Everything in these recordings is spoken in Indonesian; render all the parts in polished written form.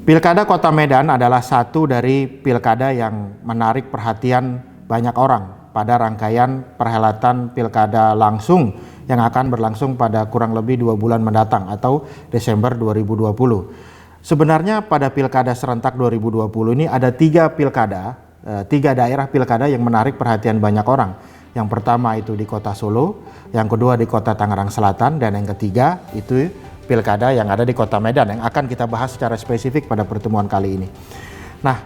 Pilkada Kota Medan adalah satu dari pilkada yang menarik perhatian banyak orang pada rangkaian perhelatan pilkada langsung yang akan berlangsung pada kurang lebih 2 bulan mendatang atau Desember 2020. Sebenarnya pada pilkada serentak 2020 ini ada 3 daerah pilkada yang menarik perhatian banyak orang. Yang pertama itu di Kota Solo, yang kedua di Kota Tangerang Selatan, dan yang ketiga itu pilkada yang ada di Kota Medan yang akan kita bahas secara spesifik pada pertemuan kali ini. Nah,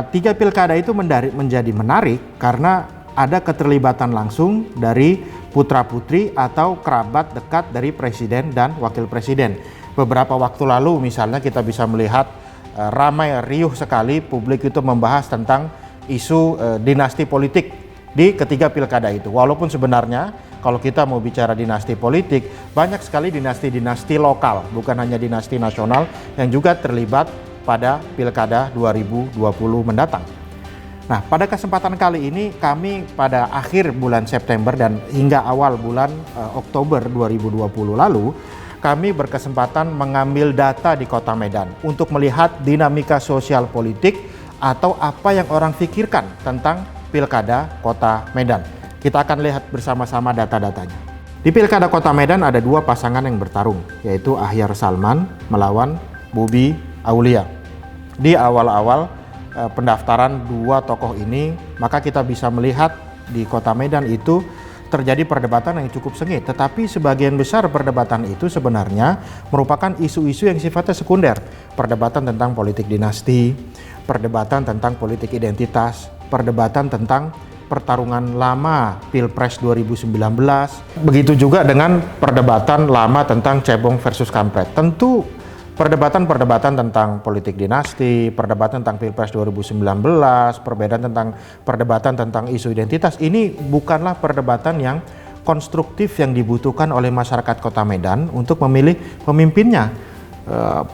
3 pilkada itu menjadi menarik karena ada keterlibatan langsung dari putra-putri atau kerabat dekat dari presiden dan wakil presiden. Beberapa waktu lalu misalnya kita bisa melihat ramai riuh sekali publik itu membahas tentang isu dinasti politik di ketiga pilkada itu. Walaupun sebenarnya kalau kita mau bicara dinasti politik, banyak sekali dinasti-dinasti lokal, bukan hanya dinasti nasional yang juga terlibat pada pilkada 2020 mendatang. Nah, pada kesempatan kali ini kami pada akhir bulan September dan hingga awal bulan Oktober 2020 lalu, kami berkesempatan mengambil data di Kota Medan untuk melihat dinamika sosial politik atau apa yang orang pikirkan tentang pilkada Kota Medan. Kita akan lihat bersama-sama data-datanya. Di pilkada Kota Medan ada 2 pasangan yang bertarung, yaitu Ahyar Salman melawan Bobi Aulia. Di awal-awal pendaftaran 2 tokoh ini, maka kita bisa melihat di Kota Medan itu terjadi perdebatan yang cukup sengit. Tetapi sebagian besar perdebatan itu sebenarnya merupakan isu-isu yang sifatnya sekunder. Perdebatan tentang politik dinasti, perdebatan tentang politik identitas, perdebatan tentang pertarungan lama Pilpres 2019, begitu juga dengan perdebatan lama tentang cebong versus kampret. Tentu perdebatan tentang politik dinasti, perdebatan tentang Pilpres 2019, perdebatan tentang isu identitas, ini bukanlah perdebatan yang konstruktif yang dibutuhkan oleh masyarakat Kota Medan untuk memilih pemimpinnya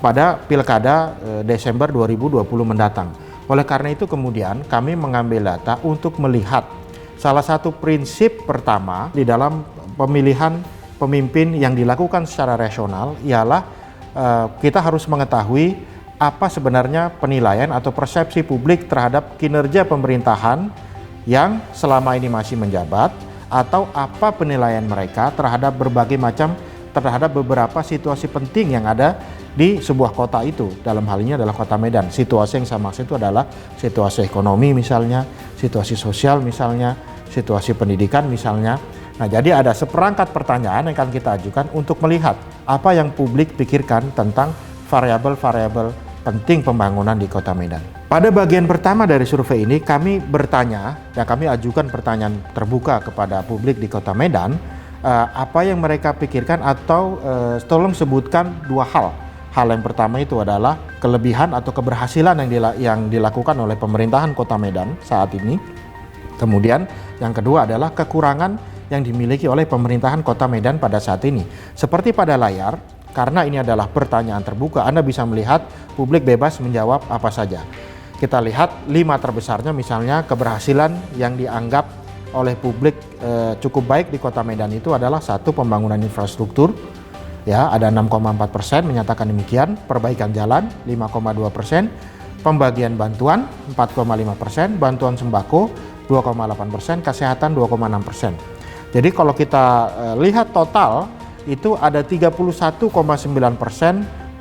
pada pilkada Desember 2020 mendatang. Oleh karena itu kemudian kami mengambil data untuk melihat salah satu prinsip pertama di dalam pemilihan pemimpin yang dilakukan secara rasional ialah kita harus mengetahui apa sebenarnya penilaian atau persepsi publik terhadap kinerja pemerintahan yang selama ini masih menjabat, atau apa penilaian mereka terhadap terhadap beberapa situasi penting yang ada di sebuah kota itu. Dalam hal ini adalah Kota Medan. Situasi yang saya maksud itu adalah situasi ekonomi misalnya, situasi sosial misalnya, situasi pendidikan misalnya. Nah, jadi ada seperangkat pertanyaan yang akan kita ajukan untuk melihat apa yang publik pikirkan tentang variabel-variabel penting pembangunan di Kota Medan. Pada bagian pertama dari survei ini kami bertanya dan kami ajukan pertanyaan terbuka kepada publik di Kota Medan, apa yang mereka pikirkan atau tolong sebutkan 2 hal. Hal yang pertama itu adalah kelebihan atau keberhasilan yang dilakukan oleh pemerintahan Kota Medan saat ini. Kemudian yang kedua adalah kekurangan yang dimiliki oleh pemerintahan Kota Medan pada saat ini. Seperti pada layar, karena ini adalah pertanyaan terbuka, Anda bisa melihat publik bebas menjawab apa saja. Kita lihat 5 terbesarnya, misalnya keberhasilan yang dianggap oleh publik cukup baik di Kota Medan itu adalah 1, pembangunan infrastruktur. Ya, ada 6,4% menyatakan demikian, perbaikan jalan 5,2%, pembagian bantuan 4,5%, bantuan sembako 2,8%, kesehatan 2,6%. Jadi kalau kita lihat total itu ada 31,9%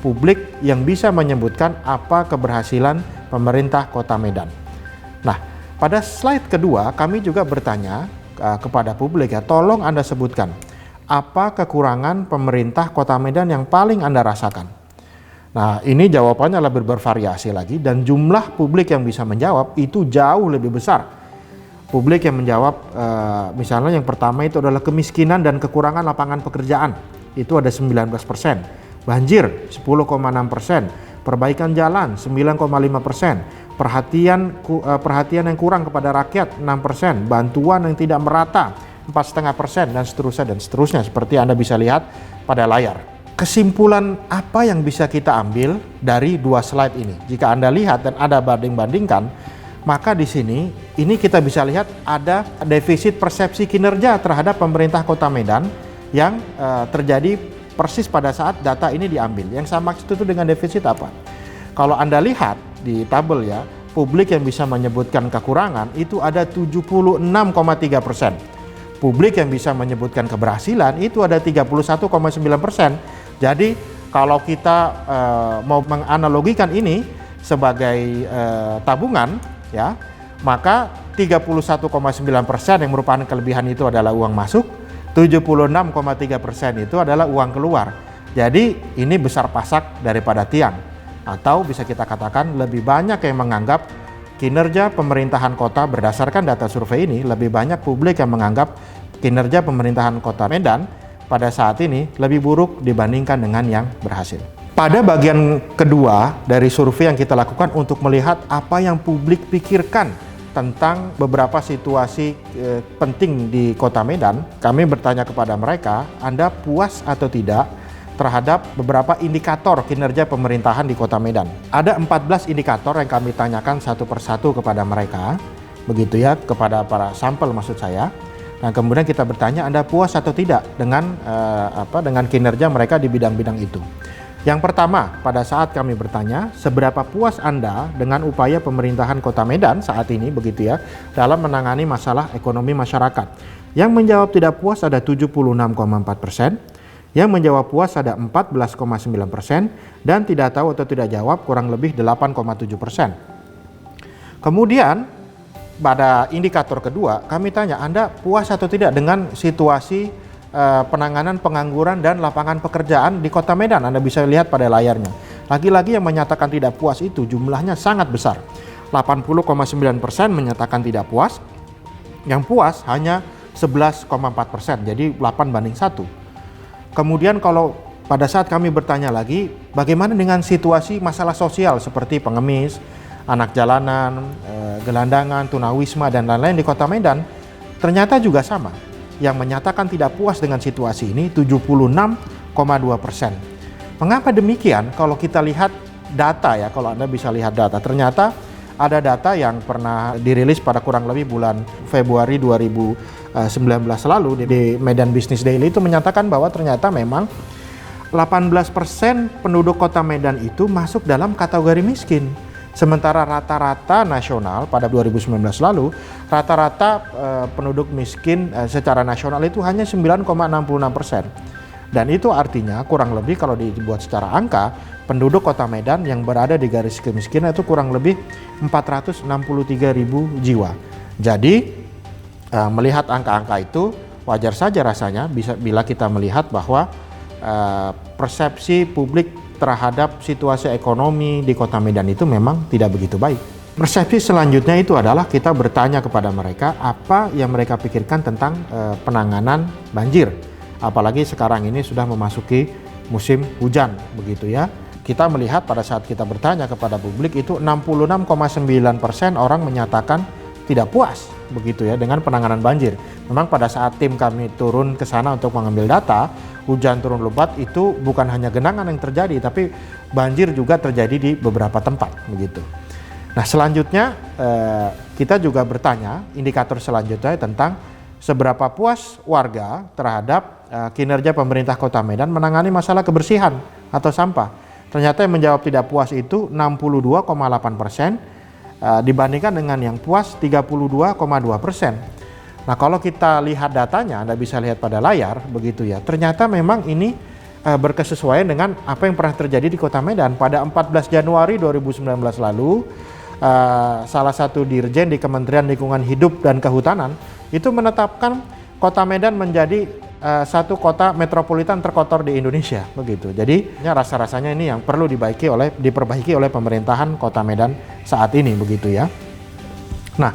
publik yang bisa menyebutkan apa keberhasilan pemerintah Kota Medan. Nah, pada slide kedua kami juga bertanya kepada publik, ya, tolong Anda sebutkan apa kekurangan pemerintah Kota Medan yang paling Anda rasakan. Nah, ini jawabannya lebih bervariasi lagi dan jumlah publik yang bisa menjawab itu jauh lebih besar. Publik yang menjawab misalnya yang pertama itu adalah kemiskinan dan kekurangan lapangan pekerjaan. Itu ada 19%. Banjir 10,6%. Perbaikan jalan 9,5%. Perhatian yang kurang kepada rakyat 6%. Bantuan yang tidak merata 4,5% dan seterusnya seperti Anda bisa lihat pada layar. Kesimpulan apa yang bisa kita ambil dari 2 slide ini? Jika Anda lihat dan Anda banding-bandingkan, maka di sini ini kita bisa lihat ada defisit persepsi kinerja terhadap pemerintah Kota Medan yang terjadi persis pada saat data ini diambil. Yang saya maksud itu dengan defisit apa? Kalau Anda lihat di tabel ya, publik yang bisa menyebutkan kekurangan itu ada 76,3%. Publik yang bisa menyebutkan keberhasilan itu ada 31,9%. Jadi kalau kita mau menganalogikan ini sebagai tabungan ya, maka 31,9% yang merupakan kelebihan itu adalah uang masuk, 76,3% itu adalah uang keluar. Jadi ini besar pasak daripada tiang, atau bisa kita katakan lebih banyak yang menganggap kinerja pemerintahan kota berdasarkan data survei ini, lebih banyak publik yang menganggap kinerja pemerintahan kota Medan pada saat ini lebih buruk dibandingkan dengan yang berhasil. Pada bagian kedua dari survei yang kita lakukan untuk melihat apa yang publik pikirkan tentang beberapa situasi penting di kota Medan, kami bertanya kepada mereka, Anda puas atau tidak terhadap beberapa indikator kinerja pemerintahan di kota Medan. Ada 14 indikator yang kami tanyakan satu persatu kepada mereka, begitu ya, kepada para sampel maksud saya. Nah, kemudian kita bertanya, Anda puas atau tidak dengan dengan kinerja mereka di bidang-bidang itu. Yang pertama, pada saat kami bertanya, seberapa puas Anda dengan upaya pemerintahan kota Medan saat ini, begitu ya, dalam menangani masalah ekonomi masyarakat. Yang menjawab tidak puas ada 76,4%, yang menjawab puas ada 14,9%, dan tidak tahu atau tidak jawab kurang lebih 8,7%. Kemudian pada indikator kedua kami tanya, Anda puas atau tidak dengan situasi penanganan pengangguran dan lapangan pekerjaan di kota Medan. Anda bisa lihat pada layarnya. Lagi-lagi yang menyatakan tidak puas itu jumlahnya sangat besar. 80,9% menyatakan tidak puas, yang puas hanya 11,4%, jadi 8-1. Kemudian kalau pada saat kami bertanya lagi, bagaimana dengan situasi masalah sosial seperti pengemis, anak jalanan, gelandangan, tunawisma, dan lain-lain di kota Medan, ternyata juga sama. Yang menyatakan tidak puas dengan situasi ini 76,2%. Mengapa demikian? Kalau kita lihat data ya, kalau Anda bisa lihat data, ternyata ada data yang pernah dirilis pada kurang lebih bulan Februari 2019 lalu di Medan Business Daily itu menyatakan bahwa ternyata memang 18% penduduk kota Medan itu masuk dalam kategori miskin. Sementara rata-rata nasional pada 2019 lalu, rata-rata penduduk miskin secara nasional itu hanya 9,66%. Dan itu artinya kurang lebih kalau dibuat secara angka, penduduk kota Medan yang berada di garis kemiskinan itu kurang lebih 463.000 jiwa. Jadi melihat angka-angka itu wajar saja rasanya bila kita melihat bahwa persepsi publik terhadap situasi ekonomi di kota Medan itu memang tidak begitu baik. Persepsi selanjutnya itu adalah kita bertanya kepada mereka apa yang mereka pikirkan tentang penanganan banjir. Apalagi sekarang ini sudah memasuki musim hujan, begitu ya. Kita melihat pada saat kita bertanya kepada publik itu 66,9% orang menyatakan tidak puas, begitu ya, dengan penanganan banjir. Memang pada saat tim kami turun ke sana untuk mengambil data, hujan turun lebat itu bukan hanya genangan yang terjadi, tapi banjir juga terjadi di beberapa tempat, begitu. Nah, selanjutnya kita juga bertanya indikator selanjutnya tentang seberapa puas warga terhadap kinerja pemerintah Kota Medan menangani masalah kebersihan atau sampah. Ternyata yang menjawab tidak puas itu 62,8%, dibandingkan dengan yang puas 32,2%. Nah, kalau kita lihat datanya, Anda bisa lihat pada layar, begitu ya. Ternyata memang ini berkesesuaian dengan apa yang pernah terjadi di Kota Medan. Pada 14 Januari 2019 lalu, salah satu dirjen di Kementerian Lingkungan Hidup dan Kehutanan itu menetapkan Kota Medan menjadi satu kota metropolitan terkotor di Indonesia, begitu. Jadi rasa-rasanya ini yang perlu diperbaiki oleh pemerintahan Kota Medan saat ini, begitu ya. Nah,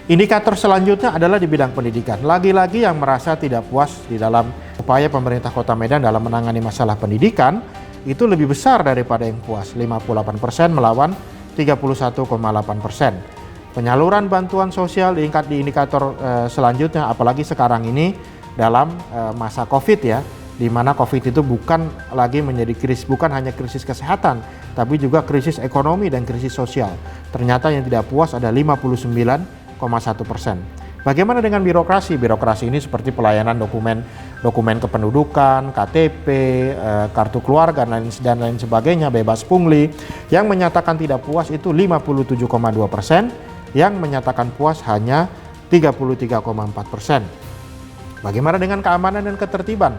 indikator selanjutnya adalah di bidang pendidikan. Lagi-lagi yang merasa tidak puas di dalam upaya pemerintah Kota Medan dalam menangani masalah pendidikan itu lebih besar daripada yang puas, 58% melawan 31,8%. Penyaluran bantuan sosial di indikator selanjutnya, apalagi sekarang ini dalam masa COVID ya, di mana COVID itu bukan lagi menjadi bukan hanya krisis kesehatan, tapi juga krisis ekonomi dan krisis sosial. Ternyata yang tidak puas ada 59,1%. Bagaimana dengan birokrasi? Birokrasi ini seperti pelayanan dokumen kependudukan, KTP, kartu keluarga, dan lain sebagainya, bebas pungli. Yang menyatakan tidak puas itu 57,2%, yang menyatakan puas hanya 33,4%. Bagaimana dengan keamanan dan ketertiban?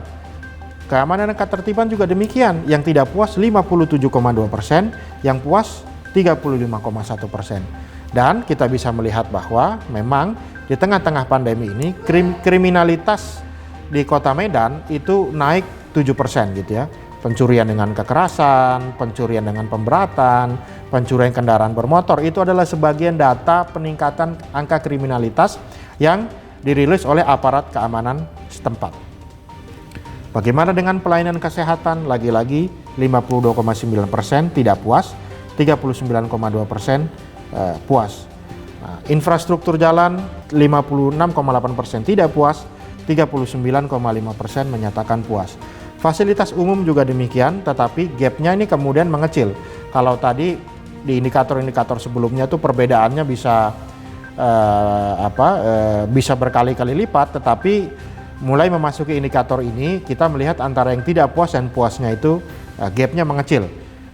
Keamanan dan ketertiban juga demikian. Yang tidak puas 57,2%, yang puas 35,1%. Dan kita bisa melihat bahwa memang di tengah-tengah pandemi ini kriminalitas di Kota Medan itu naik 7% gitu ya. Pencurian dengan kekerasan, pencurian dengan pemberatan, pencurian kendaraan bermotor, itu adalah sebagian data peningkatan angka kriminalitas yang dirilis oleh aparat keamanan setempat. Bagaimana dengan pelayanan kesehatan? Lagi-lagi 52,9% tidak puas, 39,2% puas. Nah, infrastruktur jalan 56,8% tidak puas, 39,5% menyatakan puas. Fasilitas umum juga demikian, tetapi gapnya ini kemudian mengecil. Kalau tadi di indikator-indikator sebelumnya tuh perbedaannya bisa bisa berkali-kali lipat, tetapi mulai memasuki indikator ini kita melihat antara yang tidak puas dan puasnya itu gapnya mengecil.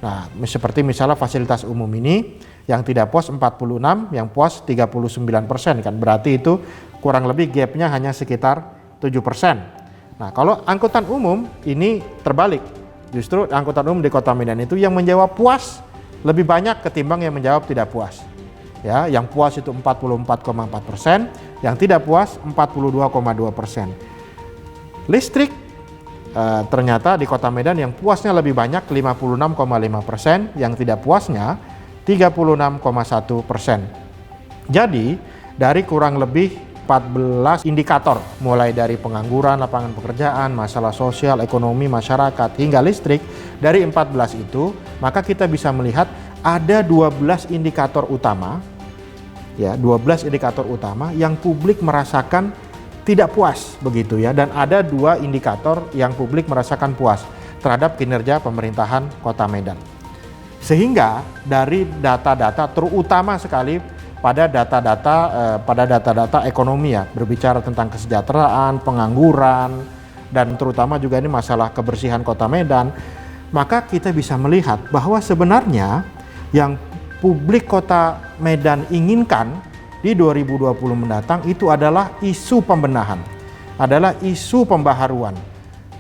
Nah, seperti misalnya fasilitas umum ini yang tidak puas 46, yang puas 39% kan, berarti itu kurang lebih gapnya hanya sekitar 7%. Nah, kalau angkutan umum ini terbalik, justru angkutan umum di Kota Medan itu yang menjawab puas lebih banyak ketimbang yang menjawab tidak puas. Ya, yang puas itu 44,4%, yang tidak puas 42,2%. Listrik ternyata di Kota Medan yang puasnya lebih banyak 56,5%, yang tidak puasnya 36,1%. Jadi dari kurang lebih 14 indikator, mulai dari pengangguran, lapangan pekerjaan, masalah sosial, ekonomi, masyarakat, hingga listrik, dari 14 itu, maka kita bisa melihat ada 12 indikator utama, ya, 12 indikator utama yang publik merasakan tidak puas begitu ya, dan ada 2 indikator yang publik merasakan puas terhadap kinerja pemerintahan Kota Medan. Sehingga dari data-data terutama sekali pada data-data ekonomi ya, berbicara tentang kesejahteraan, pengangguran, dan terutama juga ini masalah kebersihan Kota Medan, maka kita bisa melihat bahwa sebenarnya yang publik Kota Medan inginkan di 2020 mendatang itu adalah isu pembenahan, adalah isu pembaharuan.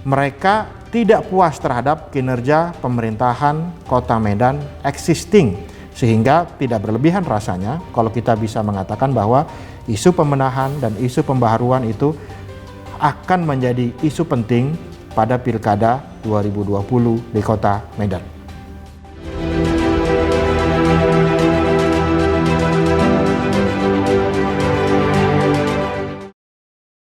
Mereka tidak puas terhadap kinerja pemerintahan Kota Medan existing, sehingga tidak berlebihan rasanya kalau kita bisa mengatakan bahwa isu pembenahan dan isu pembaharuan itu akan menjadi isu penting pada Pilkada 2020 di Kota Medan.